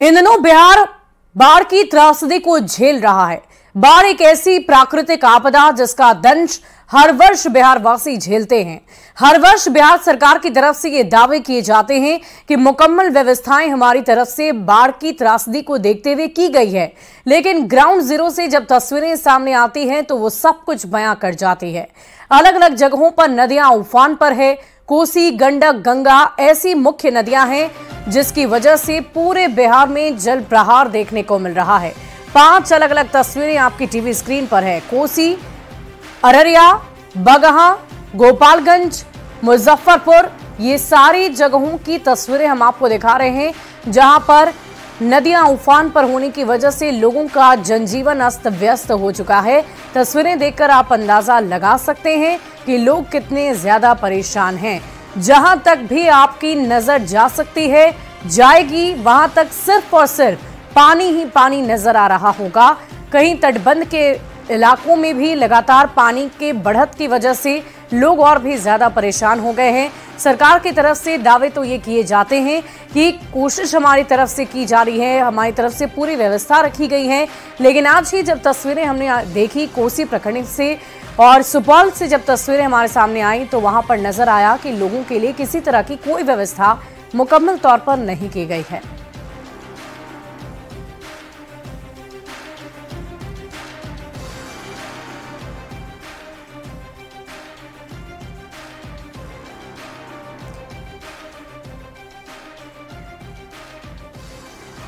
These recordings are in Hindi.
इन दिनों बिहार बाढ़ की त्रासदी को झेल रहा है। बाढ़ एक ऐसी प्राकृतिक आपदा जिसका दंश हर वर्ष बिहार वासी झेलते हैं। हर वर्ष बिहार सरकार की तरफ से ये दावे किए जाते हैं कि मुकम्मल व्यवस्थाएं हमारी तरफ से बाढ़ की त्रासदी को देखते हुए की गई है, लेकिन ग्राउंड जीरो से जब तस्वीरें सामने आती हैं तो वो सब कुछ बयां कर जाती है। अलग अलग जगहों पर नदियां उफान पर है। कोसी, गंडक, गंगा ऐसी मुख्य नदियां हैं जिसकी वजह से पूरे बिहार में जल प्रहार देखने को मिल रहा है। 5 अलग अलग तस्वीरें आपकी टीवी स्क्रीन पर है। कोसी, अररिया, बगहा, गोपालगंज, मुजफ्फरपुर, ये सारी जगहों की तस्वीरें हम आपको दिखा रहे हैं जहां पर नदियां उफान पर होने की वजह से लोगों का जनजीवन अस्त व्यस्त हो चुका है। तस्वीरें देखकर आप अंदाजा लगा सकते हैं कि लोग कितने ज्यादा परेशान हैं। जहां तक भी आपकी नजर जा सकती है, जाएगी, वहां तक सिर्फ और सिर्फ पानी ही पानी नजर आ रहा होगा। कहीं तटबंध के इलाकों में भी लगातार पानी के बढ़त की वजह से लोग और भी ज्यादा परेशान हो गए हैं। सरकार की तरफ से दावे तो ये किए जाते हैं कि कोशिश हमारी तरफ से की जा रही है, हमारी तरफ से पूरी व्यवस्था रखी गई है, लेकिन आज ही जब तस्वीरें हमने देखी कोसी प्रखंड से और सुपौल से जब तस्वीरें हमारे सामने आई तो वहां पर नजर आया कि लोगों के लिए किसी तरह की कोई व्यवस्था मुकम्मल तौर पर नहीं की गई है।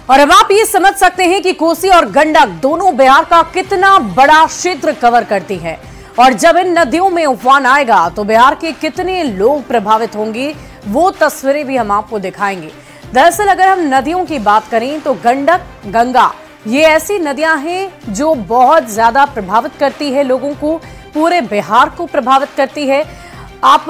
और अब आप ये समझ सकते हैं कि कोसी और गंडक दोनों बिहार का कितना बड़ा क्षेत्र कवर करती है और जब इन नदियों में उफान आएगा तो बिहार के कितने लोग प्रभावित होंगे, वो तस्वीरें भी हम आपको दिखाएंगे। दरअसल अगर हम नदियों की बात करें तो गंडक, गंगा ये ऐसी नदियां हैं जो बहुत ज्यादा प्रभावित करती है लोगों को, पूरे बिहार को प्रभावित करती है। आप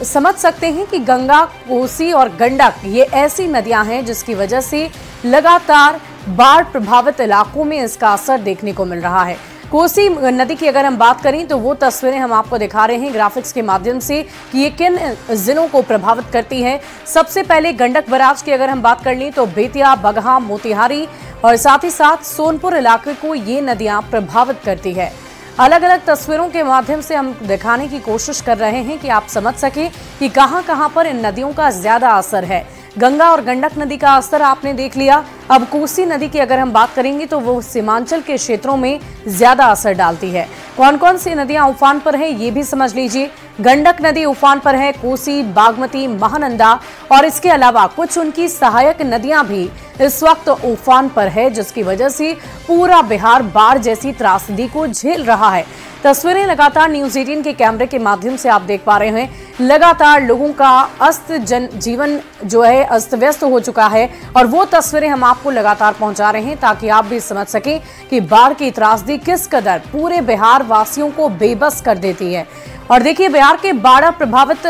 समझ सकते हैं कि गंगा, कोसी और गंडक ये ऐसी नदियां हैं जिसकी वजह से लगातार बाढ़ प्रभावित इलाकों में इसका असर देखने को मिल रहा है। कोसी नदी की अगर हम बात करें तो वो तस्वीरें हम आपको दिखा रहे हैं ग्राफिक्स के माध्यम से कि ये किन जिलों को प्रभावित करती है। सबसे पहले गंडक बराज की अगर हम बात कर लें तो बेतिया, बगहा, मोतिहारी और साथ ही साथ सोनपुर इलाके को ये नदियां प्रभावित करती है। अलग अलग तस्वीरों के माध्यम से हम दिखाने की कोशिश कर रहे हैं कि आप समझ सके कि कहां-कहां पर इन नदियों का ज्यादा असर है। गंगा और गंडक नदी का असर आपने देख लिया। अब कोसी नदी की अगर हम बात करेंगे तो वो सीमांचल के क्षेत्रों में ज्यादा असर डालती है। कौन कौन सी नदियां उफान पर हैं ये भी समझ लीजिए। गंडक नदी उफान पर है, कोसी, बागमती, महानंदा और इसके अलावा कुछ उनकी सहायक नदियां भी इस वक्त उफान पर है, जिसकी वजह से पूरा बिहार बाढ़ जैसी त्रासदी को झेल रहा है। तस्वीरें लगातार न्यूज़ 18 के कैमरे के माध्यम से आप देख पा रहे हैं। लगातार लोगों का जीवन जो है अस्त व्यस्त हो चुका है और वो तस्वीरें हम आपको लगातार पहुंचा रहे हैं ताकि आप भी समझ सकें कि बाढ़ की त्रासदी किस कदर पूरे बिहार वासियों को बेबस कर देती है। और देखिए बिहार के बाढ़ प्रभावित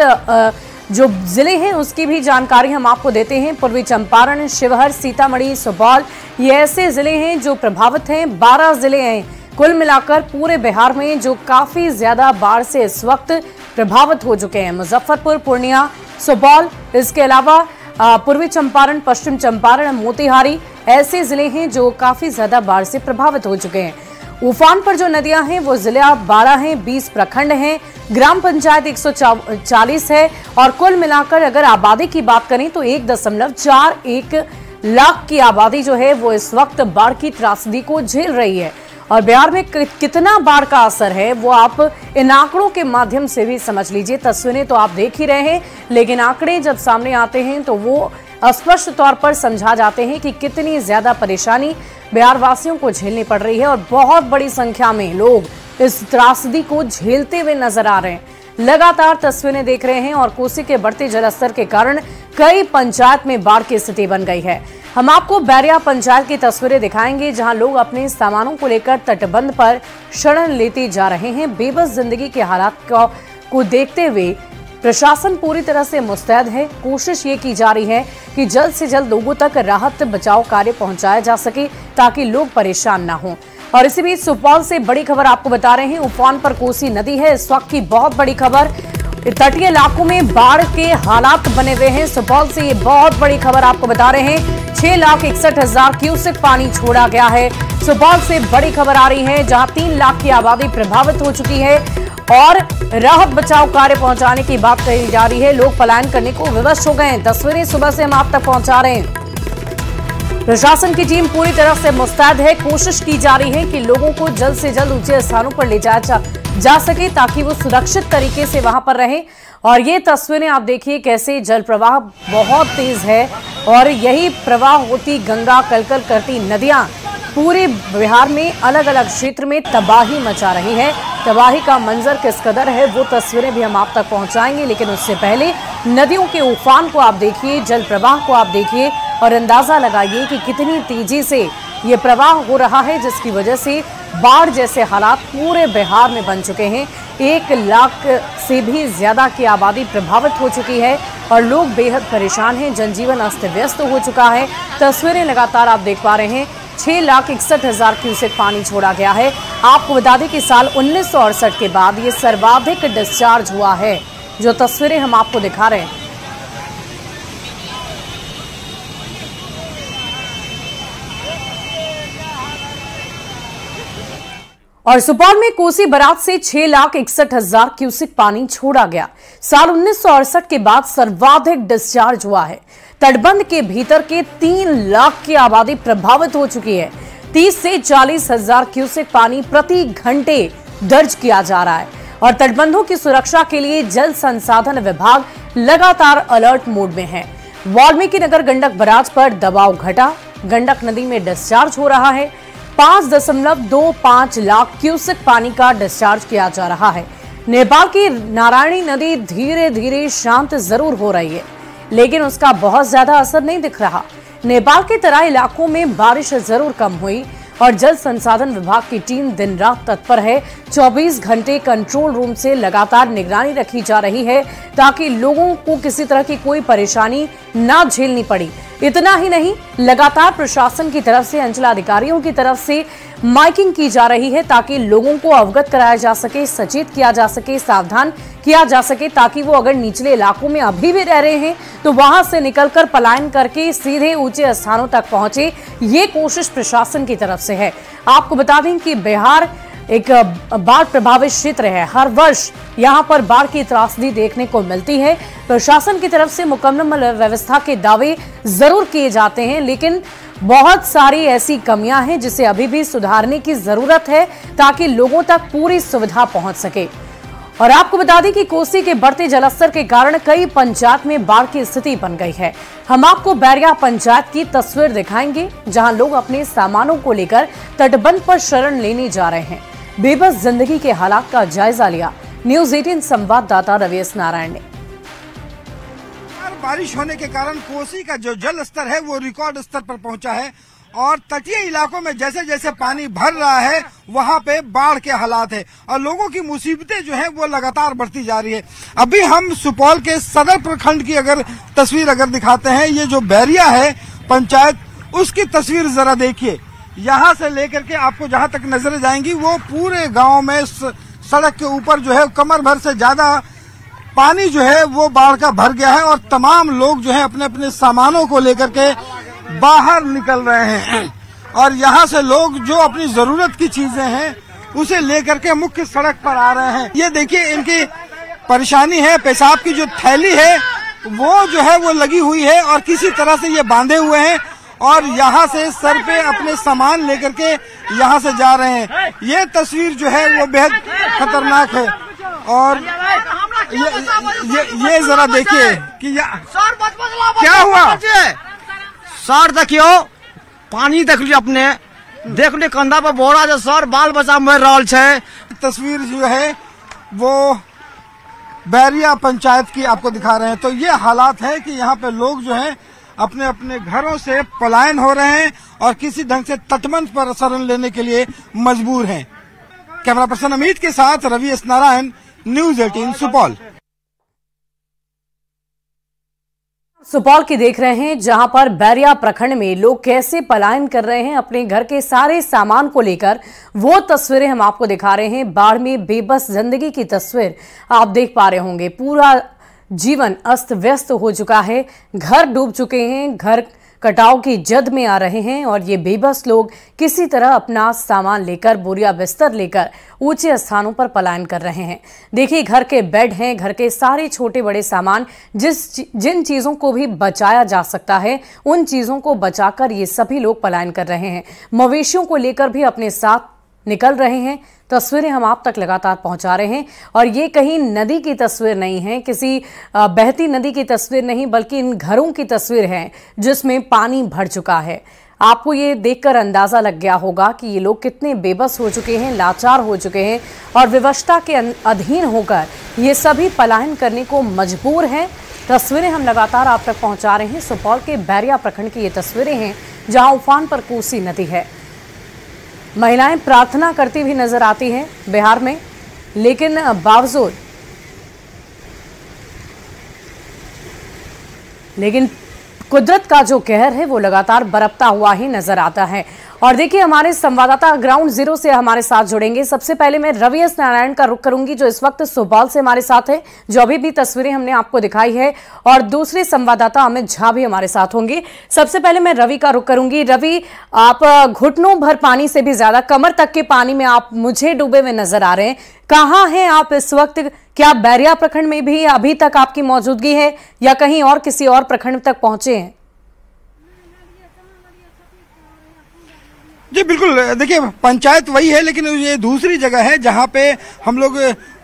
जो जिले हैं उसकी भी जानकारी हम आपको देते हैं। पूर्वी चंपारण, शिवहर, सीतामढ़ी, सुपौल ये ऐसे जिले हैं जो प्रभावित हैं। 12 जिले हैं कुल मिलाकर पूरे बिहार में जो काफी ज्यादा बाढ़ से इस वक्त प्रभावित हो चुके हैं। मुजफ्फरपुर, पूर्णिया, सुपौल, इसके अलावा पूर्वी चंपारण, पश्चिम चंपारण, मोतिहारी ऐसे जिले हैं जो काफी ज्यादा बाढ़ से प्रभावित हो चुके हैं। उफान पर जो नदियां हैं वो जिला 12 हैं, 20 प्रखंड हैं, ग्राम पंचायत 140 है और कुल मिलाकर अगर आबादी की बात करें तो 1.41 लाख की आबादी जो है वो इस वक्त बाढ़ की त्रासदी को झेल रही है। और बिहार में कितना बाढ़ का असर है वो आप इन आंकड़ों के माध्यम से भी समझ लीजिए। तस्वीरें तो आप देख ही रहे हैं, लेकिन आंकड़े जब सामने आते हैं तो वो स्पष्ट तौर पर समझा जाते हैं कि कितनी ज्यादा परेशानी बिहार वासियों को झेलनी पड़ रही है और बहुत बड़ी संख्या में लोग इस त्रासदी को झेलते हुए नजर आ रहे हैं। लगातार तस्वीरें देख रहे हैं और कोसी के बढ़ते जलस्तर के कारण कई पंचायत में बाढ़ की स्थिति बन गई है। हम आपको बैरिया पंचायत की तस्वीरें दिखाएंगे जहां लोग अपने सामानों को लेकर तटबंध पर शरण लेते जा रहे हैं। बेबस जिंदगी के हालात को देखते हुए प्रशासन पूरी तरह से मुस्तैद है। कोशिश ये की जा रही है कि जल्द से जल्द लोगों तक राहत बचाव कार्य पहुंचाया जा सके ताकि लोग परेशान ना हों। और इसी बीच सुपौल से बड़ी खबर आपको बता रहे हैं। उफान पर कोसी नदी है इस वक्त की बहुत बड़ी खबर। तटीय इलाकों में बाढ़ के हालात बने हुए हैं। सुपौल से ये बहुत बड़ी खबर आपको बता रहे हैं। 6,61,000 क्यूसेक पानी छोड़ा गया है। सुपौल से बड़ी खबर आ रही है, जहां 3 लाख की आबादी प्रभावित हो चुकी है और राहत बचाव कार्य पहुंचाने की बात कही जा रही है। लोग पलायन करने को विवश हो गए हैं। तस्वीरें सुबह से हम आप तक पहुंचा रहे हैं। प्रशासन की टीम पूरी तरह से मुस्तैद है। कोशिश की जा रही है कि लोगों को जल्द से जल्द ऊंचे स्थानों पर ले जाया जा सके, ताकि वो सुरक्षित तरीके से वहां पर रहें। और ये तस्वीरें आप देखिए कैसे जल प्रवाह बहुत तेज है और यही प्रवाह होती गंगा, कलकल करती नदियां पूरे बिहार में अलग अलग क्षेत्र में तबाही मचा रही है। तबाही का मंजर किस कदर है वो तस्वीरें भी हम आप तक पहुंचाएंगे, लेकिन उससे पहले नदियों के उफान को आप देखिए, जल प्रवाह को आप देखिए और अंदाजा लगाइए कि कितनी तेजी से ये प्रवाह हो रहा है, जिसकी वजह से बाढ़ जैसे हालात पूरे बिहार में बन चुके हैं। 1 लाख से भी ज्यादा की आबादी प्रभावित हो चुकी है और लोग बेहद परेशान हैं। जनजीवन अस्त व्यस्त हो चुका है। तस्वीरें लगातार आप देख पा रहे हैं। 6,61,000 क्यूसेक पानी छोड़ा गया है। आपको बता दें कि साल 1968 के बाद ये सर्वाधिक डिस्चार्ज हुआ है। जो तस्वीरें हम आपको दिखा रहे हैं, और सुपौल में कोसी बराज से 6,61,000 क्यूसेक पानी छोड़ा गया। साल 1968 के बाद सर्वाधिक डिस्चार्ज हुआ है। तटबंध के भीतर के 3 लाख की आबादी प्रभावित हो चुकी है। 30 से 40,000 क्यूसेक पानी प्रति घंटे दर्ज किया जा रहा है और तटबंधों की सुरक्षा के लिए जल संसाधन विभाग लगातार अलर्ट मोड में है। वाल्मीकि नगर गंडक बराज पर दबाव घटा, गंडक नदी में डिस्चार्ज हो रहा है। 5.25 लाख क्यूसेक पानी का डिस्चार्ज किया जा रहा है। नेपाल की नारायणी नदी धीरे धीरे शांत जरूर हो रही है, लेकिन उसका बहुत ज्यादा असर नहीं दिख रहा। नेपाल के तराई इलाकों में बारिश जरूर कम हुई और जल संसाधन विभाग की टीम दिन रात तत्पर है। 24 घंटे कंट्रोल रूम से लगातार निगरानी रखी जा रही है, ताकि लोगों को किसी तरह की कोई परेशानी ना झेलनी पड़ी। इतना ही नहीं, लगातार प्रशासन की तरफ से, अंचलाधिकारियों की तरफ से माइकिंग की जा रही है, ताकि लोगों को अवगत कराया जा सके, सचेत किया जा सके, सावधान किया जा सके, ताकि वो अगर निचले इलाकों में अभी भी रह रहे हैं तो वहां से निकलकर पलायन करके सीधे ऊंचे स्थानों तक पहुंचे। ये कोशिश प्रशासन की तरफ से है। आपको बता दें कि बिहार एक बाढ़ प्रभावित क्षेत्र है। हर वर्ष यहां पर बाढ़ की त्रासदी देखने को मिलती है। प्रशासन की तरफ से मुकम्मल व्यवस्था के दावे जरूर किए जाते हैं, लेकिन बहुत सारी ऐसी कमियां हैं जिसे अभी भी सुधारने की जरूरत है, ताकि लोगों तक पूरी सुविधा पहुंच सके। और आपको बता दें कि कोसी के बढ़ते जलस्तर के कारण कई पंचायत में बाढ़ की स्थिति बन गई है। हम आपको बैरिया पंचायत की तस्वीर दिखाएंगे, जहां लोग अपने सामानों को लेकर तटबंध पर शरण लेने जा रहे हैं। बेबस जिंदगी के हालात का जायजा लिया न्यूज़ 18 संवाददाता रवीश नारायण ने। बारिश होने के कारण कोसी का जो जल स्तर है वो रिकॉर्ड स्तर पर पहुंचा है और तटीय इलाकों में जैसे जैसे पानी भर रहा है वहां पे बाढ़ के हालात है और लोगों की मुसीबतें जो है वो लगातार बढ़ती जा रही है। अभी हम सुपौल के सदर प्रखंड की अगर तस्वीर दिखाते हैं, ये जो बैरिया है पंचायत, उसकी तस्वीर जरा देखिए। यहाँ से लेकर के आपको जहाँ तक नजरें जाएंगी वो पूरे गांव में सड़क के ऊपर जो है कमर भर से ज्यादा पानी जो है वो बाढ़ का भर गया है और तमाम लोग जो है अपने अपने सामानों को लेकर के बाहर निकल रहे हैं और यहाँ से लोग जो अपनी जरूरत की चीजें हैं उसे लेकर के मुख्य सड़क पर आ रहे हैं। ये देखिए इनकी परेशानी है, पेशाब की जो थैली है वो जो है वो लगी हुई है और किसी तरह से ये बांधे हुए हैं और यहाँ से सर पे अपने सामान लेकर के यहाँ से जा रहे हैं। ये तस्वीर जो है वो बेहद खतरनाक है और ये जरा देखिए कि क्या हुआ। सर देखियो पानी देख लियो, अपने देख लियो कंधा पर बोरा जो सर बाल बच्चा मर रहा है। तस्वीर जो है वो बैरिया पंचायत की आपको दिखा रहे हैं। तो ये हालात है कि यहाँ पे लोग जो हैं अपने अपने घरों से पलायन हो रहे हैं और किसी ढंग से तटबंध पर शरण लेने के लिए मजबूर हैं। कैमरा पर्सन अमित के साथ रवीश नारायण, न्यूज़ 18 सुपौल। सुपौल की देख रहे हैं, जहां पर बैरिया प्रखंड में लोग कैसे पलायन कर रहे हैं अपने घर के सारे सामान को लेकर। वो तस्वीरें हम आपको दिखा रहे हैं। बाढ़ में बेबस जिंदगी की तस्वीर आप देख पा रहे होंगे। पूरा जीवन अस्त व्यस्त हो चुका है, घर डूब चुके हैं, घर कटाव की जद में आ रहे हैं और ये बेबस लोग किसी तरह अपना सामान लेकर, बोरिया बिस्तर लेकर ऊंचे स्थानों पर पलायन कर रहे हैं। देखिए, घर के बेड हैं, घर के सारे छोटे बड़े सामान, जिन चीज़ों को भी बचाया जा सकता है उन चीज़ों को बचाकर ये सभी लोग पलायन कर रहे हैं। मवेशियों को लेकर भी अपने साथ निकल रहे हैं। तस्वीरें हम आप तक लगातार पहुंचा रहे हैं और ये कहीं नदी की तस्वीर नहीं है, किसी बहती नदी की तस्वीर नहीं, बल्कि इन घरों की तस्वीर है जिसमें पानी भर चुका है। आपको ये देखकर अंदाजा लग गया होगा कि ये लोग कितने बेबस हो चुके हैं, लाचार हो चुके हैं और विवशता के अधीन होकर ये सभी पलायन करने को मजबूर हैं। तस्वीरें हम लगातार आप तक पहुंचा रहे हैं। सुपौल के बैरिया प्रखंड की ये तस्वीरें हैं, जहां उफान पर कोसी नदी है। महिलाएं प्रार्थना करती हुई नजर आती हैं बिहार में, लेकिन बावजूद कुदरत का जो कहर है वो लगातार बरपता हुआ ही नजर आता है। और देखिए, हमारे संवाददाता ग्राउंड जीरो से हमारे साथ जुड़ेंगे। सबसे पहले मैं रवि एस नारायण का रुख करूंगी, जो इस वक्त सुपौल से हमारे साथ है, जो अभी भी तस्वीरें हमने आपको दिखाई है, और दूसरे संवाददाता अमित झा भी हमारे साथ होंगे। सबसे पहले मैं रवि का रुख करूंगी। रवि, आप घुटनों भर पानी से भी ज्यादा, कमर तक के पानी में आप मुझे डूबे हुए नजर आ रहे हैं। कहाँ हैं आप इस वक्त? क्या बैरिया प्रखंड में भी अभी तक आपकी मौजूदगी है या कहीं और किसी और प्रखंड तक पहुंचे हैं? जी बिल्कुल, देखिए पंचायत वही है, लेकिन ये दूसरी जगह है जहाँ पे हम लोग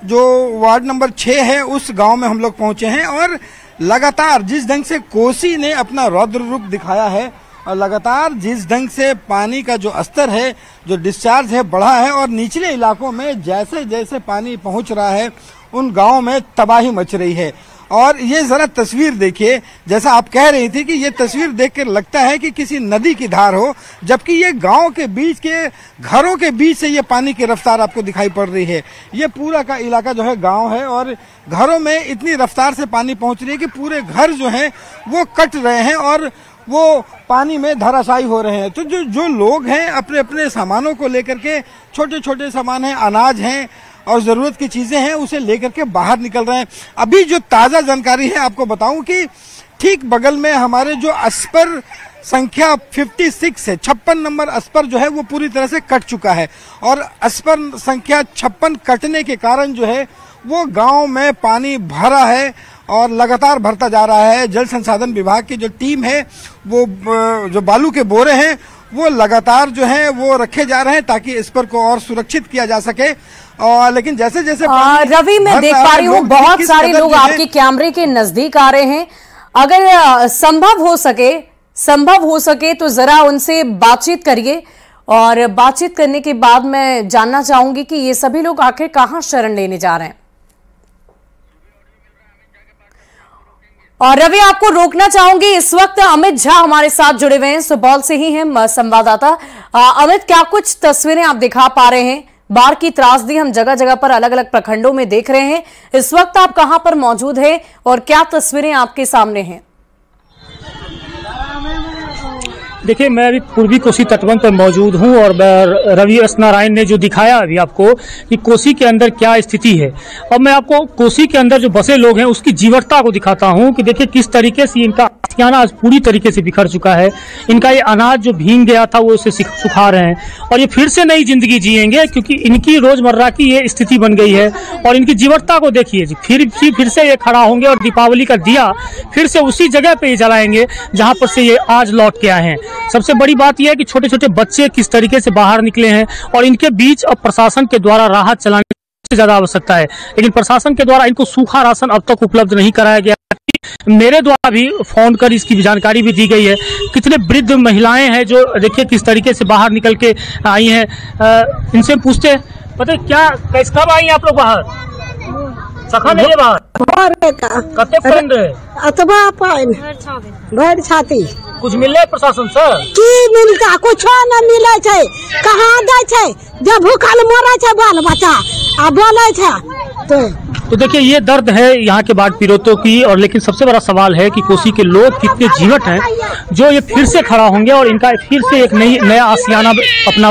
जो वार्ड नंबर 6 है उस गांव में हम लोग पहुंचे हैं। और लगातार जिस ढंग से कोसी ने अपना रौद्र रूप दिखाया है और लगातार जिस ढंग से पानी का जो स्तर है, जो डिस्चार्ज है, बढ़ा है और निचले इलाकों में जैसे जैसे पानी पहुंच रहा है उन गाँव में तबाही मच रही है। और ये जरा तस्वीर देखिए, जैसा आप कह रही थी कि ये तस्वीर देखकर लगता है कि किसी नदी की धार हो, जबकि ये गांव के बीच के घरों के बीच से ये पानी की रफ्तार आपको दिखाई पड़ रही है। ये पूरा का इलाका जो है गांव है और घरों में इतनी रफ्तार से पानी पहुंच रही है कि पूरे घर जो है वो कट रहे हैं और वो पानी में धराशायी हो रहे हैं। तो जो लोग हैं अपने अपने सामानों को लेकर के, छोटे छोटे सामान हैं, अनाज हैं और जरूरत की चीजें हैं, उसे लेकर के बाहर निकल रहे हैं। अभी जो ताजा जानकारी है आपको बताऊं कि ठीक बगल में हमारे जो अस्पर संख्या 56 है, 56 नंबर अस्पर जो है वो पूरी तरह से कट चुका है और अस्पर संख्या 56 कटने के कारण जो है वो गांव में पानी भरा है और लगातार भरता जा रहा है। जल संसाधन विभाग की जो टीम है, वो जो बालू के बोरे हैं वो लगातार जो है वो रखे जा रहे हैं ताकि इस पर को और सुरक्षित किया जा सके। और लेकिन जैसे जैसे रवि, मैं देख पा रही हूँ बहुत सारे लोग आपके कैमरे के नजदीक आ रहे हैं। अगर संभव हो सके तो जरा उनसे बातचीत करिए और बातचीत करने के बाद मैं जानना चाहूंगी कि ये सभी लोग आखिर कहाँ शरण लेने जा रहे हैं। और रवि, आपको रोकना चाहूंगी, इस वक्त अमित झा हमारे साथ जुड़े हुए हैं, सुपौल से ही हैं संवाददाता। अमित, क्या कुछ तस्वीरें आप दिखा पा रहे हैं? बाढ़ की त्रासदी हम जगह जगह पर अलग अलग प्रखंडों में देख रहे हैं। इस वक्त आप कहां पर मौजूद हैं और क्या तस्वीरें आपके सामने हैं? देखिए, मैं अभी पूर्वी कोसी तटबंध पर मौजूद हूं और रवि एस नारायण ने जो दिखाया अभी आपको कि कोसी के अंदर क्या स्थिति है, और मैं आपको कोसी के अंदर जो बसे लोग हैं उसकी जीवटता को दिखाता हूं कि देखिए किस तरीके से इनका आशियाना आज पूरी तरीके से बिखर चुका है। इनका ये अनाज जो भीग गया था वो उसे सुखा रहे हैं और ये फिर से नई जिंदगी जिएंगे, क्योंकि इनकी रोजमर्रा की ये स्थिति बन गई है। और इनकी जीवटता को देखिए, फिर से ये खड़ा होंगे और दीपावली का दिया फिर से उसी जगह पे ही जलाएंगे जहां पर से ये आज लौट के आए हैं। सबसे बड़ी बात यह है कि छोटे छोटे बच्चे किस तरीके से बाहर निकले हैं और इनके बीच अब प्रशासन के द्वारा राहत चलाने से ज्यादा आवश्यकता है, लेकिन प्रशासन के द्वारा इनको सूखा राशन अब तक उपलब्ध नहीं कराया गया। मेरे द्वारा भी फोन कर इसकी जानकारी भी दी गई है। कितने वृद्ध महिलाएं हैं जो देखिए किस तरीके से बाहर निकल के आई हैं। इनसे पूछते हैं, पता है क्या कब आई आप लोग बाहर? सखा नहीं है बाहर कते फ्रेंड अतबा पाइन भर छाती कुछ मिले प्रशासन से की मिलता? कुछ न मिले छे। कहाँ दे छे? जब भूखल मरे छे बाल बच्चा आ बोले छे तो तो देखिए ये दर्द है यहाँ के बाढ़ पीड़ितों की, और लेकिन सबसे बड़ा सवाल है कि कोसी के लोग कितने जीवट हैं जो ये फिर से खड़ा होंगे और इनका फिर से एक नया आशियाना अपना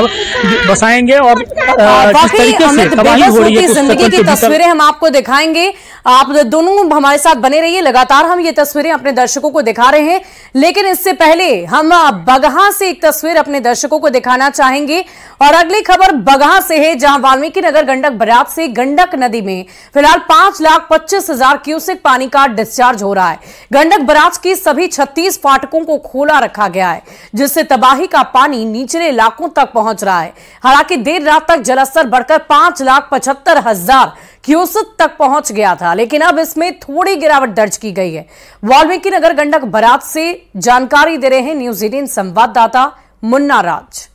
बसाएंगे। और जिस तरीके से तबाही हो रही है जिंदगी की तस्वीरें हम आपको दिखाएंगे। आप दोनों हमारे साथ बने रहिए, लगातार हम ये तस्वीरें अपने दर्शकों को दिखा रहे हैं। लेकिन इससे पहले हम बगहा से एक तस्वीर अपने दर्शकों को दिखाना चाहेंगे। और अगली खबर बगहा से है, जहां वाल्मीकि नगर गंडक बराज से गंडक नदी में फिलहाल 5,25,000 क्यूसेक पानी का डिस्चार्ज हो रहा है। गंडक बराज की सभी 36 फाटकों को खोला रखा गया है, जिससे तबाही का पानी निचले इलाकों तक पहुंच रहा है। हालांकि देर रात तक जलस्तर बढ़कर 5,75,000 क्यूसेक तक पहुंच गया था, लेकिन अब इसमें थोड़ी गिरावट दर्ज की गई है। वाल्मीकि नगर गंडक बराज से जानकारी दे रहे हैं न्यूज 18 संवाददाता मुन्ना राज।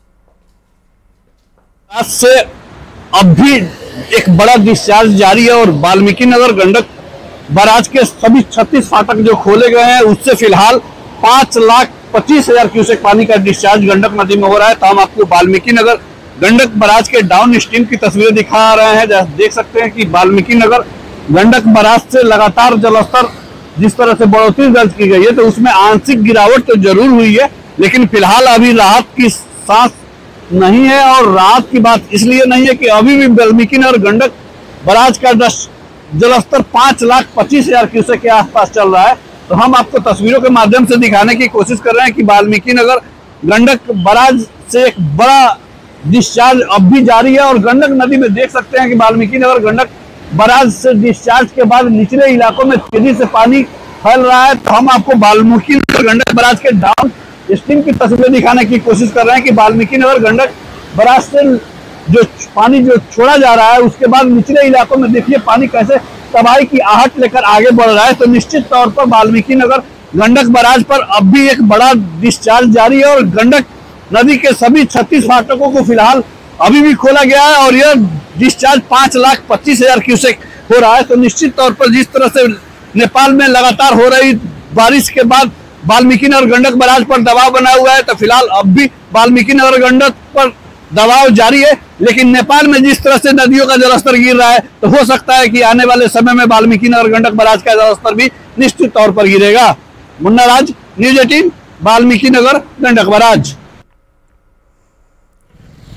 आज से अब भी एक बड़ा डिस्चार्ज जारी है और वाल्मीकि नगर गंडक बराज के सभी 36 फाटक जो खोले गए हैं उससे फिलहाल 5,25,000 क्यूसेक पानी का डिस्चार्ज गंडक नदी में हो रहा है। तो हम आपको वाल्मीकि नगर गंडक बराज के डाउन स्ट्रीम की तस्वीरें दिखा रहे हैं। देख सकते हैं कि वाल्मीकि नगर गंडक बराज से लगातार जलस्तर जिस तरह से बढ़ोतरी दर्ज की गई है तो उसमें आंशिक गिरावट तो जरूर हुई है, लेकिन फिलहाल अभी राहत की सांस नहीं है। और राहत की बात इसलिए नहीं है कि अभी भी वाल्मीकि नगर गंडक बराज का जलस्तर 5,25,000 क्यूसेक के आसपास चल रहा है। तो हम आपको तस्वीरों के माध्यम से दिखाने की कोशिश कर रहे हैं कि वाल्मीकि नगर गंडक बराज से एक बड़ा डिस्चार्ज अब भी जारी है। और गंडक नदी में देख सकते हैं कि वाल्मीकि नगर गंडक बराज से डिस्चार्ज के बाद निचले इलाकों में तेजी से पानी फैल रहा है। तो हम आपको वाल्मीकि नगर गंडक बराज के डाउन स्ट्रीम की तस्वीरें दिखाने की कोशिश कर रहे हैं कि वाल्मीकि नगर गंडक बराज से जो पानी जो छोड़ा जा रहा है उसके बाद निचले इलाकों में देखिए पानी कैसे तबाही की आहट लेकर आगे बढ़ रहा है। तो निश्चित तौर पर वाल्मीकि नगर गंडक बराज पर अब भी एक बड़ा डिस्चार्ज जारी है और गंडक नदी के सभी 36 फाटकों को फिलहाल अभी भी खोला गया है और यह डिस्चार्ज 5,25,000 क्यूसेक हो रहा है। तो निश्चित तौर पर जिस तरह से नेपाल में लगातार हो रही बारिश के बाद वाल्मीकि नगर गंडक बराज पर दबाव बना हुआ है, तो फिलहाल अब भी वाल्मीकि नगर गंडक पर दबाव जारी है। लेकिन नेपाल में जिस तरह से नदियों का जलस्तर गिर रहा है तो हो सकता है कि आने वाले समय में वाल्मीकि नगर गंडक बराज का जलस्तर भी निश्चित तौर पर गिरेगा। मुन्ना राज, न्यूज 18, वाल्मीकि नगर गंडक बराज।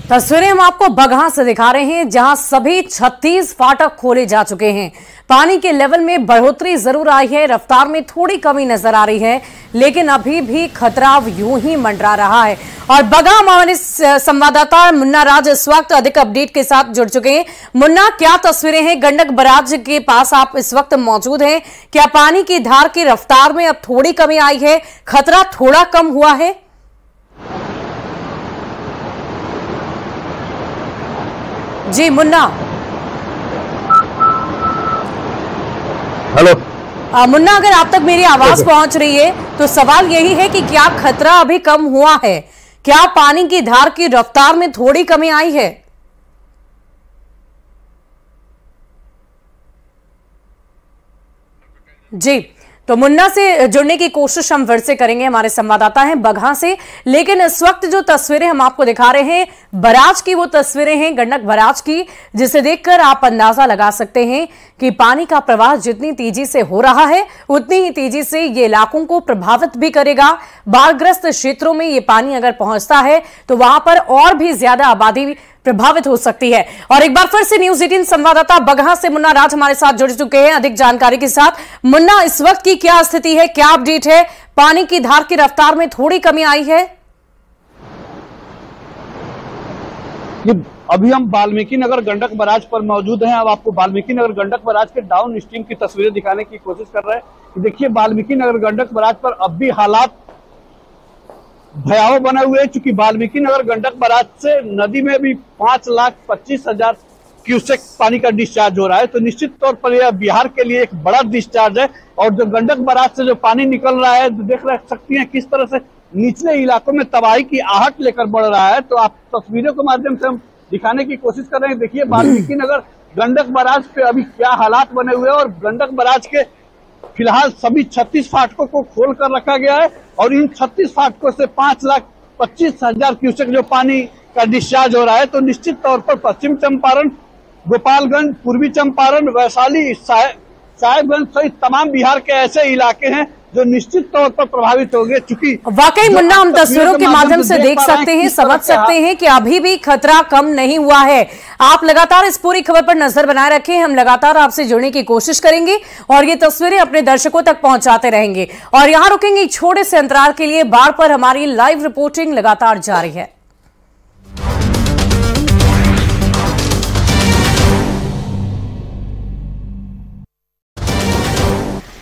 तस्वीरें हम आपको बगहा से दिखा रहे हैं, जहां सभी 36 फाटक खोले जा चुके हैं। पानी के लेवल में बढ़ोतरी जरूर आई है, रफ्तार में थोड़ी कमी नजर आ रही है, लेकिन अभी भी खतरा यूं ही मंडरा रहा है। और बगहा हमारे संवाददाता मुन्ना राज इस वक्त अधिक अपडेट के साथ जुड़ चुके हैं। मुन्ना, क्या तस्वीरें हैं? गंडक बराज के पास आप इस वक्त मौजूद हैं। क्या पानी की धार की रफ्तार में अब थोड़ी कमी आई है, खतरा थोड़ा कम हुआ है? जी मुन्ना। हेलो मुन्ना, अगर आप तक मेरी आवाज पहुंच रही है तो सवाल यही है कि क्या खतरा अभी कम हुआ है? क्या पानी की धार की रफ्तार में थोड़ी कमी आई है? जी, तो मुन्ना से जुड़ने की कोशिश हम फिर से करेंगे, हमारे संवाददाता हैं बगहा से। लेकिन इस वक्त जो तस्वीरें हम आपको दिखा रहे हैं बराज की, वो तस्वीरें हैं गंडक बराज की, जिसे देखकर आप अंदाजा लगा सकते हैं कि पानी का प्रवाह जितनी तेजी से हो रहा है उतनी ही तेजी से ये इलाकों को प्रभावित भी करेगा। बाढ़ग्रस्त क्षेत्रों में ये पानी अगर पहुंचता है तो वहां पर और भी ज्यादा आबादी प्रभावित हो सकती है। और एक बार फिर से न्यूज 18 संवाददाता बगहा से मुन्ना राज हमारे साथ जुड़ चुके हैं अधिक जानकारी के साथ। मुन्ना, इस वक्त की क्या स्थिति है, क्या अपडेट है? पानी की धार की रफ्तार में थोड़ी कमी आई है? अभी हम वाल्मीकि नगर गंडक बराज पर मौजूद हैं। अब आपको वाल्मीकि नगर गंडक बराज के डाउन स्ट्रीम की तस्वीरें दिखाने की कोशिश कर रहे हैं। देखिए वाल्मीकि नगर गंडक बराज पर अब भी हालात भयावह बने हुए हैं, चूंकि वाल्मीकि नगर गंडक बराज से नदी में भी 5,25,000 क्यूसेक पानी का डिस्चार्ज हो रहा है। तो निश्चित तौर पर यह बिहार के लिए एक बड़ा डिस्चार्ज है। और जो गंडक बराज से जो पानी निकल रहा है, देख सकती हैं किस तरह से निचले इलाकों में तबाही की आहट लेकर बढ़ रहा है। तो आप तस्वीरों के माध्यम से हम दिखाने की कोशिश कर रहे हैं। देखिए वाल्मीकि नगर गंडक बराज पे अभी क्या हालात बने हुए हैं और गंडक बराज के फिलहाल सभी 36 फाटकों को खोल कर रखा गया है और इन 36 फाटकों से 5,25,000 क्यूसेक जो पानी का डिस्चार्ज हो रहा है। तो निश्चित तौर पर पश्चिम चंपारण गोपालगंज, पूर्वी चंपारण, वैशाली, साहेबगंज सहित तमाम बिहार के ऐसे इलाके हैं जो निश्चित तौर पर प्रभावित होंगे। चूंकि वाकई मुन्ना, हम तस्वीरों के माध्यम से देख सकते हैं, समझ सकते हैं कि अभी भी खतरा कम नहीं हुआ है। आप लगातार इस पूरी खबर पर नजर बनाए रखें, हम लगातार आपसे जुड़ने की कोशिश करेंगे और ये तस्वीरें अपने दर्शकों तक पहुंचाते रहेंगे। और यहां रुकेंगे एक छोटे से अंतराल के लिए, बाढ़ पर हमारी लाइव रिपोर्टिंग लगातार जारी है।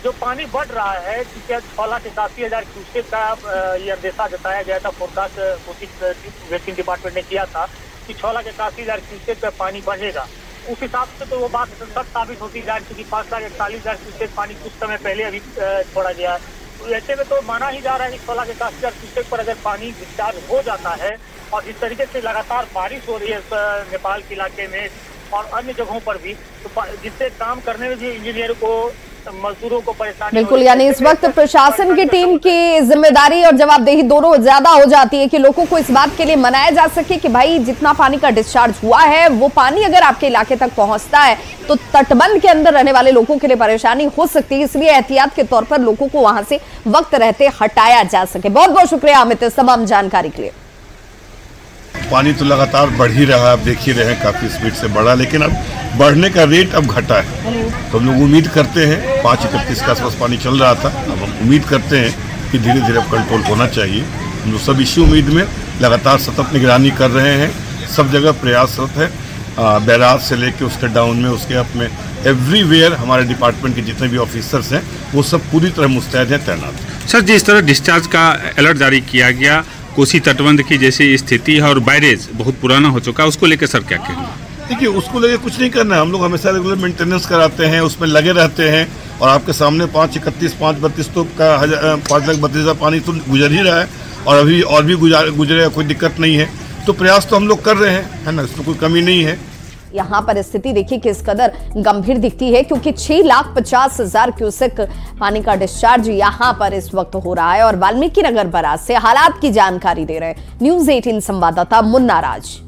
जो पानी बढ़ रहा है, क्योंकि 6,81,000 क्यूसेक का ये अंदेशा जताया गया था, फोरकास्ट वेस्टिंग डिपार्टमेंट ने किया था कि 6,81,0000 क्यूसेक का पानी बढ़ेगा। उस हिसाब से तो वो बात सच साबित होती जा रही थी कि 5,41,000 क्यूसेक पानी कुछ समय पहले अभी छोड़ा गया। तो ऐसे में तो माना ही जा रहा है कि 6,81,000 क्यूसेक पर अगर पानी डिस्चार्ज हो जाता है और जिस तरीके से लगातार बारिश हो रही है नेपाल के इलाके में और अन्य जगहों पर भी, तो जिससे काम करने में भी इंजीनियर को, मजदूरों को परेशानी। बिल्कुल, यानी इस वक्त प्रशासन की टीम की जिम्मेदारी और जवाबदेही दोनों ज्यादा हो जाती है कि लोगों को इस बात के लिए मनाया जा सके कि भाई जितना पानी का डिस्चार्ज हुआ है वो पानी अगर आपके इलाके तक पहुंचता है तो तटबंध के अंदर रहने वाले लोगों के लिए परेशानी हो सकती है, इसलिए एहतियात के तौर पर लोगों को वहां से वक्त रहते हटाया जा सके। बहुत बहुत शुक्रिया अमित इस तमाम जानकारी के लिए। पानी तो लगातार बढ़ ही रहा है, आप देख ही रहे हैं, काफी स्पीड से बढ़ा, लेकिन अब बढ़ने का रेट अब घटा है। तो हम लोग उम्मीद करते हैं, 5:31 के आसपास पानी चल रहा था, अब हम उम्मीद करते हैं कि धीरे धीरे अब कंट्रोल होना चाहिए। हम लोग सब इसी उम्मीद में लगातार सतत निगरानी कर रहे हैं, सब जगह प्रयासरत है, बैराज से लेके उसके डाउन में, उसके अप में, एवरीवेयर हमारे डिपार्टमेंट के जितने भी ऑफिसर्स हैं वो सब पूरी तरह मुस्तैद हैं, तैनात। सर, जिस तरह डिस्चार्ज का अलर्ट जारी किया गया, कोसी तटबंध की जैसी स्थिति है और बैरेज बहुत पुराना हो चुका है, उसको लेकर सर क्या कहेंगे? देखिए, उसको लेकर कुछ नहीं करना है, हम लोग हमेशा रेगुलर मेंटेनेंस कराते हैं, उसमें लगे रहते हैं और आपके सामने 5:31, 5:32 तो का 5,32,000 पानी तो गुजर ही रहा है और अभी और भी गुजरेगा, कोई दिक्कत नहीं है। तो प्रयास तो हम लोग कर रहे हैं, है ना, इसमें कोई कमी नहीं है। यहाँ पर स्थिति देखिए किस कदर गंभीर दिखती है, क्योंकि 6,50,000 क्यूसेक पानी का डिस्चार्ज यहाँ पर इस वक्त हो रहा है और वाल्मीकि नगर बराज से हालात की जानकारी दे रहे हैं न्यूज़ 18 संवाददाता मुन्ना राज।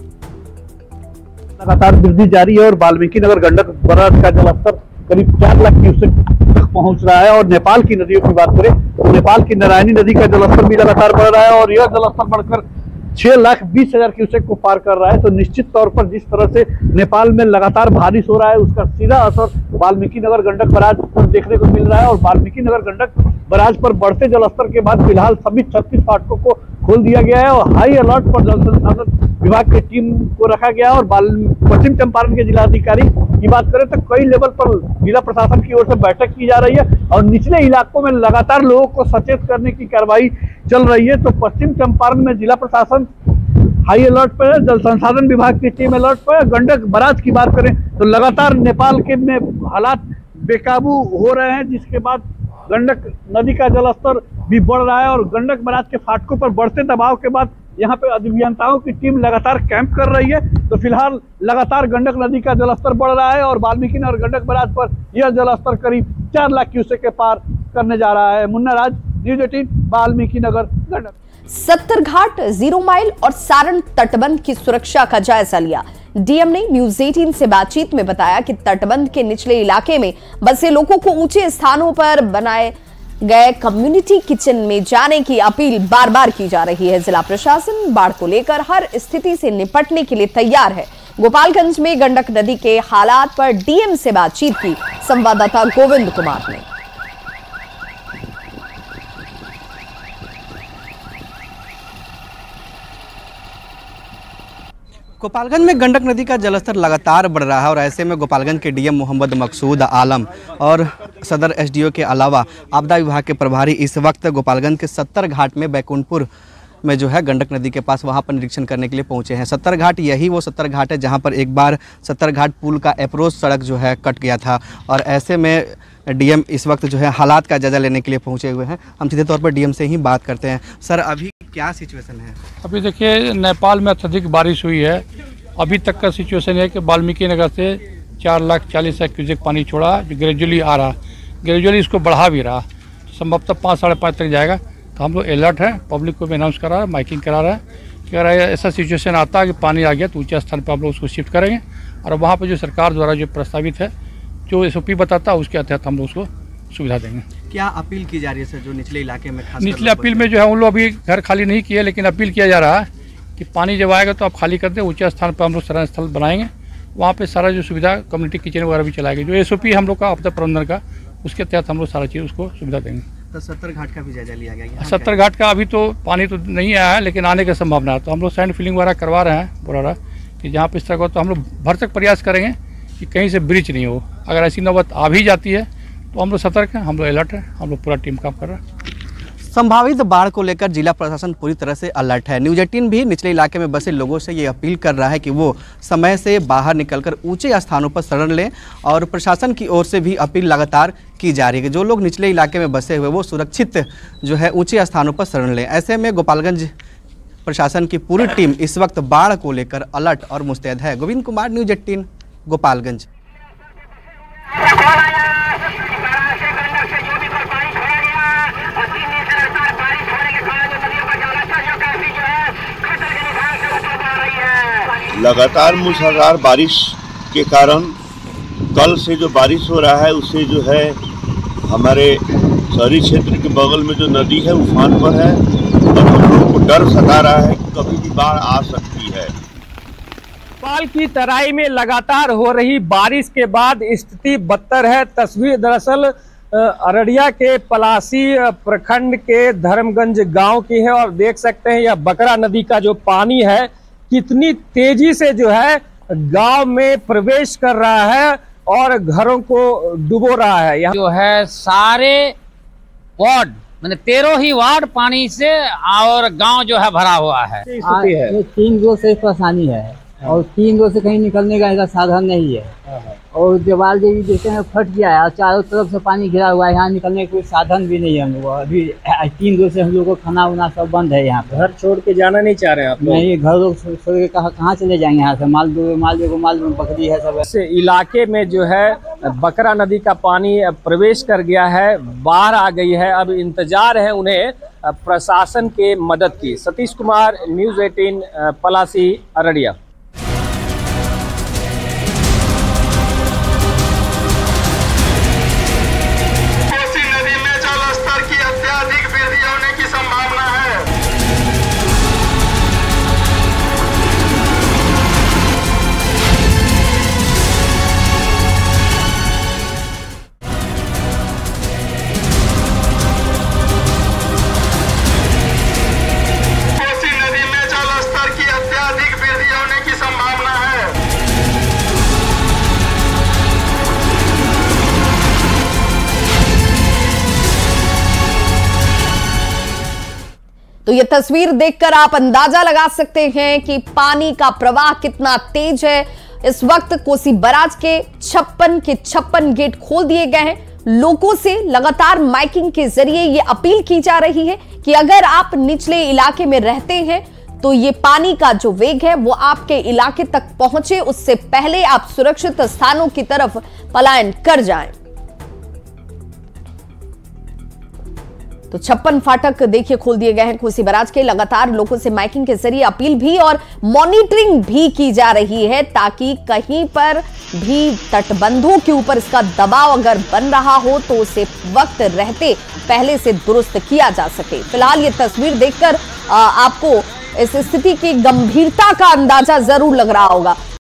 लगातार वृद्धि जारी है और वाल्मीकि नगर गंडक बराज का जलस्तर करीब 4 लाख क्यूसेक तक पहुंच रहा है। और नेपाल की नदियों की बात करें तो नेपाल की नारायणी नदी का जलस्तर भी लगातार बढ़ रहा है और यह जलस्तर बढ़कर 6,20,000 क्यूसेक को पार कर रहा है। तो निश्चित तौर पर जिस तरह से नेपाल में लगातार बारिश हो रहा है उसका सीधा असर वाल्मीकि नगर गंडक बराज पर देखने को मिल रहा है। और वाल्मीकि नगर गंडक बराज पर बढ़ते जलस्तर के बाद फिलहाल सभी 36 फाटकों को खोल दिया गया है और हाई अलर्ट पर जल संसाधन विभाग की टीम को रखा गया है। और पश्चिम चंपारण के जिलाधिकारी की बात करें तो कई लेवल पर जिला प्रशासन की ओर से बैठक की जा रही है और निचले इलाकों में लगातार लोगों को सचेत करने की कार्रवाई चल रही है। तो पश्चिम चंपारण में जिला प्रशासन हाई अलर्ट पर है, जल संसाधन विभाग की टीम अलर्ट पर है। गंडक बराज की बात करें तो लगातार नेपाल के में हालात बेकाबू हो रहे हैं, जिसके बाद गंडक नदी का जलस्तर भी बढ़ रहा है और गंडक बराज के फाटकों पर बढ़ते दबाव के बाद यहाँ पे अभियंताओं की टीम लगातार कैंप कर रही है। तो फिलहाल लगातार गंडक नदी का जलस्तर बढ़ रहा है और वाल्मीकि नगर गंडक बराज पर यह जलस्तर करीब 4 लाख क्यूसेक के पार करने जा रहा है। मुन्ना राज, न्यूज़ 18, वाल्मीकि नगर गंडक। 70 घाट, 0 माइल और सारण तटबंध की सुरक्षा का जायजा लिया। डीएम ने न्यूज़ 18 से बातचीत में बताया कि तटबंध के निचले इलाके में बसे लोगों को ऊंचे स्थानों पर बनाए गए कम्युनिटी किचन में जाने की अपील बार बार की जा रही है। जिला प्रशासन बाढ़ को लेकर हर स्थिति से निपटने के लिए तैयार है। गोपालगंज में गंडक नदी के हालात पर डीएम से बातचीत की संवाददाता गोविंद कुमार ने। गोपालगंज में गंडक नदी का जलस्तर लगातार बढ़ रहा है और ऐसे में गोपालगंज के डीएम मोहम्मद मकसूद आलम और सदर एसडीओ के अलावा आपदा विभाग के प्रभारी इस वक्त गोपालगंज के 70 घाट में बैकुंठपुर में जो है गंडक नदी के पास वहां पर निरीक्षण करने के लिए पहुंचे हैं। 70 घाट यही वो 70 घाट है जहां पर एक बार 70 घाट पुल का अप्रोच सड़क जो है कट गया था और ऐसे में डीएम इस वक्त जो है हालात का जायजा लेने के लिए पहुंचे हुए हैं। हम सीधे तौर पर डीएम से ही बात करते हैं। सर, अभी क्या सिचुएशन है? अभी देखिए, नेपाल में अत्यधिक बारिश हुई है। अभी तक का सिचुएशन है कि वाल्मीकि नगर से 4,40,000 क्यूसेक पानी छोड़ा, जो ग्रेजुअली आ रहा, ग्रेजुअली इसको बढ़ा भी रहा, संभवतः 5-5.5 तक जाएगा। तो हम लोग अलर्ट हैं, पब्लिक को भी अनाउंस करा रहे हैं, माइकिंग करा रहे हैं कि अगर ऐसा सिचुएशन आता है कि पानी आ गया तो ऊंचे स्थान पर हम लोग उसको शिफ्ट करेंगे और वहाँ पर जो सरकार द्वारा जो प्रस्तावित है जो SOP बताता है उसके तहत हम लोग उसको सुविधा देंगे। क्या अपील की जा रही है सर जो निचले इलाके में? निचले अपील में जो है उन लोग अभी घर खाली नहीं किए, लेकिन अपील किया जा रहा है कि पानी जब आएगा तो आप खाली कर दें, ऊंचे स्थान पर हम लोग शरण स्थल बनाएंगे, वहाँ पे सारा जो सुविधा कम्युनिटी किचन वगैरह भी चलाएंगे। जो SOP हम लोग का आपदा प्रबंधन का उसके तहत हम लोग सारा चीज़ उसको सुविधा देंगे। तो 70 घाट का भी जायजा लिया गया? 70 घाट का अभी तो पानी तो नहीं आया है, लेकिन आने की संभावना है, तो हम लोग सैंड फिलिंग वगैरह करवा रहे हैं पूरा कि जहाँ पे इस तरह का तो हम लोग भरसक प्रयास करेंगे कि कहीं से ब्रीच नहीं हो। अगर ऐसी नौबत आ भी जाती है तो हम लोग सतर्क हैं, हम लोग अलर्ट हैं, हम लोग पूरा टीम काम कर रहा है। संभावित बाढ़ को लेकर जिला प्रशासन पूरी तरह से अलर्ट है। न्यूज़ 18 भी निचले इलाके में बसे लोगों से ये अपील कर रहा है कि वो समय से बाहर निकलकर ऊंचे स्थानों पर शरण लें और प्रशासन की ओर से भी अपील लगातार की जा रही है कि जो लोग निचले इलाके में बसे हुए वो सुरक्षित जो है ऊंचे स्थानों पर शरण लें। ऐसे में गोपालगंज प्रशासन की पूरी टीम इस वक्त बाढ़ को लेकर अलर्ट और मुस्तैद है। गोविंद कुमार, न्यूज़ 18, गोपालगंज। लगातार मूसलाधार बारिश के कारण कल से जो बारिश हो रहा है उससे जो है हमारे शहरी क्षेत्र के बगल में जो नदी है उफान पर है और हम लोगों को डर सता रहा है कि कभी भी बाढ़ आ सकती है। नेपाल की तराई में लगातार हो रही बारिश के बाद स्थिति बदतर है। तस्वीर दरअसल अररिया के पलासी प्रखंड के धर्मगंज गांव की है और देख सकते हैं यह बकरा नदी का जो पानी है कितनी तेजी से जो है गांव में प्रवेश कर रहा है और घरों को डुबो रहा है। यहाँ जो है सारे वार्ड मैंने 13 ही वार्ड पानी से और गांव जो है भरा हुआ है। 3 रोज से परेशानी है और 3 रोज से कहीं निकलने का ऐसा साधन नहीं है और देवाल देवी देखते हैं फट गया है और चारों तरफ से पानी घिरा हुआ है। यहाँ निकलने का कोई साधन भी नहीं है। हम लोग अभी 3 रोज से हम लोग को खाना वाना सब बंद है। यहाँ पे घर छोड़ के जाना नहीं चाह रहे हैं आप लोग? नहीं, घर छोड़ के कहाँ चले जाएंगे? यहाँ से माल बकरी है सब। इस इलाके में जो है बकरा नदी का पानी प्रवेश कर गया है, बाढ़ आ गई है। अब इंतजार है उन्हें प्रशासन के मदद की। सतीश कुमार, न्यूज़ 18, पलासी, अररिया। तो ये तस्वीर देखकर आप अंदाजा लगा सकते हैं कि पानी का प्रवाह कितना तेज है। इस वक्त कोसी बैराज के 56 गेट खोल दिए गए हैं। लोगों से लगातार माइकिंग के जरिए ये अपील की जा रही है कि अगर आप निचले इलाके में रहते हैं तो ये पानी का जो वेग है वो आपके इलाके तक पहुंचे उससे पहले आप सुरक्षित स्थानों की तरफ पलायन कर जाएं। तो 56 फाटक देखिए खोल दिए गए हैं कोसी बैराज के। लगातार लोगों से माइकिंग के जरिए अपील भी और मॉनिटरिंग भी की जा रही है ताकि कहीं पर भी तटबंधों के ऊपर इसका दबाव अगर बन रहा हो तो उसे वक्त रहते पहले से दुरुस्त किया जा सके। फिलहाल ये तस्वीर देखकर आपको इस स्थिति की गंभीरता का अंदाजा जरूर लग रहा होगा।